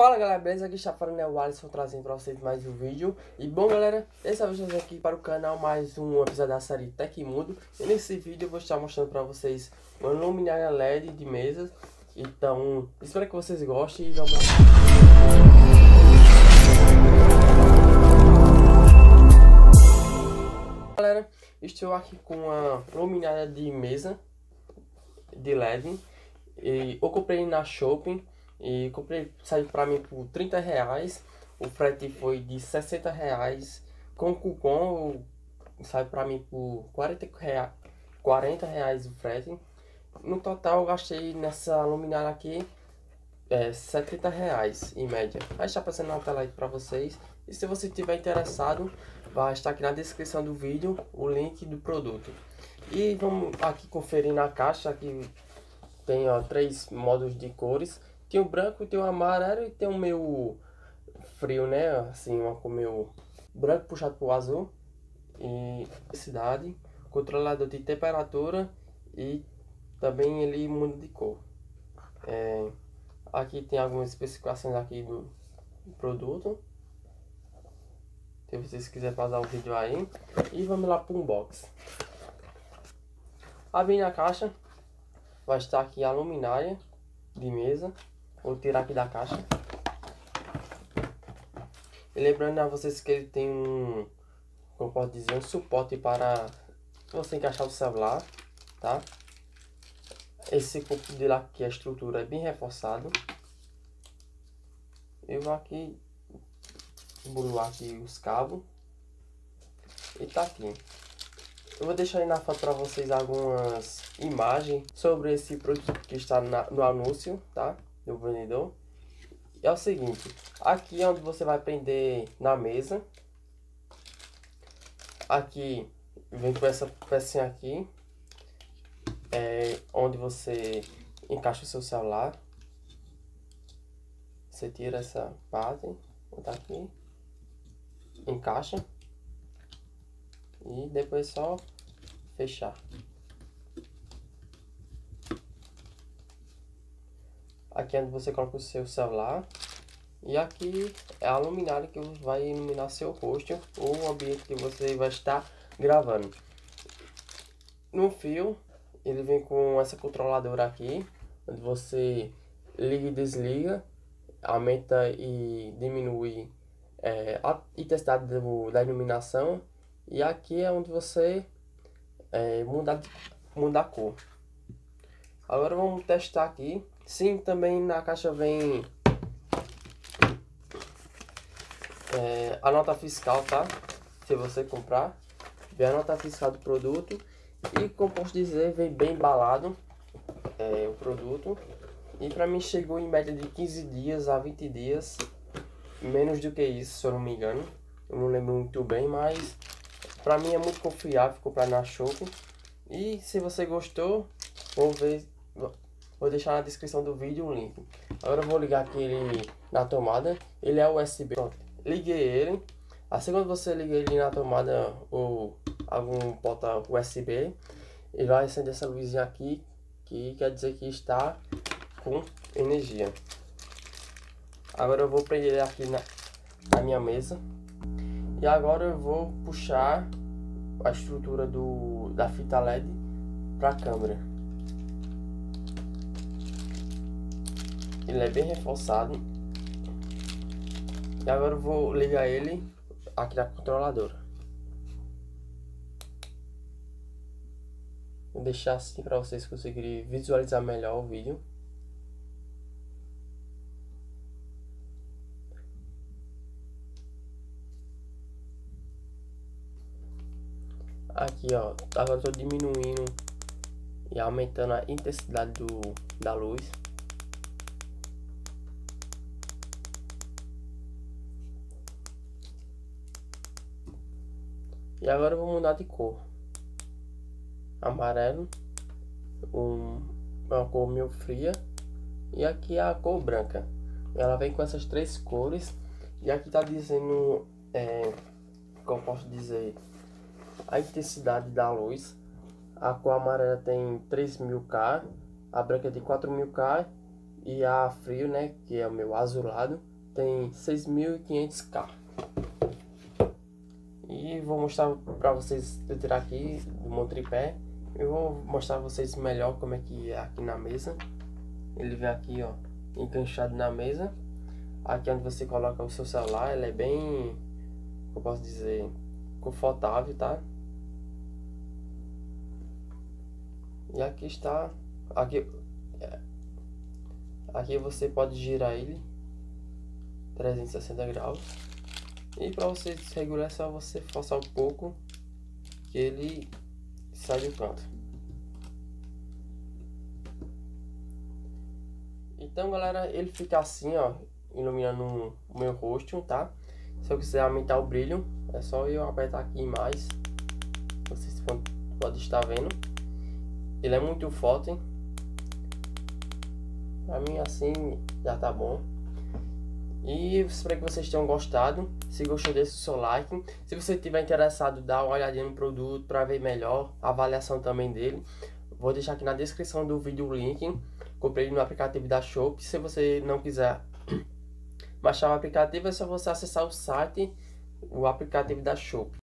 Fala galera, beleza? Aqui está falando é o Alisson, trazendo para vocês mais um vídeo. E bom galera, dessa vez estamos aqui para o canal mais um episódio da série Tecmundo. E nesse vídeo eu vou estar mostrando para vocês uma luminária LED de mesas. Então, espero que vocês gostem e vamos lá. Galera, estou aqui com uma luminária de mesa de LED. E eu comprei na Shopping. E comprei, saiu pra mim por R$30. O frete foi de R$60. Com cupom saiu pra mim por R$40 o frete. No total eu gastei nessa luminária aqui R$70 em média. Vai estar passando na tela aí pra vocês. E se você estiver interessado, vai estar aqui na descrição do vídeo o link do produto. E vamos aqui conferir na caixa. Aqui tem 3 modos de cores. Tem o branco, tem o amarelo e tem o meio frio, né? Assim, uma cor meio branco puxado pro azul. E cidade, controlador de temperatura e também ele muda de cor. Aqui tem algumas especificações aqui do produto. Se vocês quiserem pausar o vídeo aí. E vamos lá para o unboxing. Abrindo a caixa, vai estar aqui a luminária de mesa. Vou tirar aqui da caixa. E lembrando a vocês que ele tem como posso dizer, um suporte para você encaixar o celular, tá? Esse corpo dele aqui, a estrutura é bem reforçado. Eu vou aqui embolar aqui os cabos. E tá aqui. Eu vou deixar aí na foto para vocês algumas imagens sobre esse produto que está no anúncio, tá? Do vendedor. E é o seguinte, aqui é onde você vai prender na mesa. Aqui vem com essa pecinha aqui, onde você encaixa o seu celular. Você tira essa parte, botar aqui, encaixa e depois só fechar. Aqui é onde você coloca o seu celular. E aqui é a luminária que vai iluminar seu rosto ou o ambiente que você vai estar gravando. No fio, ele vem com essa controladora aqui, onde você liga e desliga, aumenta e diminui a intensidade da iluminação. E aqui é onde você muda a cor. Agora vamos testar aqui. Sim, também na caixa vem a nota fiscal, tá? Se você comprar, vem a nota fiscal do produto. E como posso dizer, vem bem embalado o produto. E pra mim chegou em média de 15 dias a 20 dias. Menos do que isso, se eu não me engano. Eu não lembro muito bem, mas pra mim é muito confiável comprar na Shopping. E se você gostou, vou deixar na descrição do vídeo o link. Agora eu vou ligar aqui ele na tomada. Ele é USB. Pronto. Liguei ele. Assim quando você liga ele na tomada ou algum porta USB, ele vai acender essa luzinha aqui, que quer dizer que está com energia. Agora eu vou prender ele aqui na minha mesa. E agora eu vou puxar a estrutura da fita LED para a câmera. Ele é bem reforçado. E agora eu vou ligar ele aqui na controladora. Vou deixar assim para vocês conseguirem visualizar melhor o vídeo. Aqui ó, agora eu estou diminuindo e aumentando a intensidade da luz. E agora eu vou mudar de cor. Amarelo, uma cor meio fria. E aqui é a cor branca. Ela vem com essas 3 cores. E aqui tá dizendo, como posso dizer, a intensidade da luz. A cor amarela tem 3000K, a branca é de 4000K E a frio, né, que é o meu azulado, tem 6.500K. E vou mostrar pra vocês, eu tirar aqui do meu tripé. Eu vou mostrar pra vocês melhor como é que é aqui na mesa. Ele vem aqui, ó, enganchado na mesa. Aqui onde você coloca o seu celular, ele é bem, eu posso dizer, confortável, tá? E aqui está, aqui você pode girar ele 360 graus. E para você desregular é só você forçar um pouco que ele sai do canto. Então galera, ele fica assim, ó, iluminando o meu rosto, tá? Se eu quiser aumentar o brilho, é só eu apertar aqui mais. Vocês podem estar vendo. Ele é muito forte. Pra mim assim já tá bom. E espero que vocês tenham gostado. Se gostou, deixe o seu like. Se você estiver interessado, dá uma olhadinha no produto para ver melhor a avaliação também dele. Vou deixar aqui na descrição do vídeo o link. Comprei no aplicativo da Shopee. Se você não quiser baixar o aplicativo, é só você acessar o site, o aplicativo da Shopee.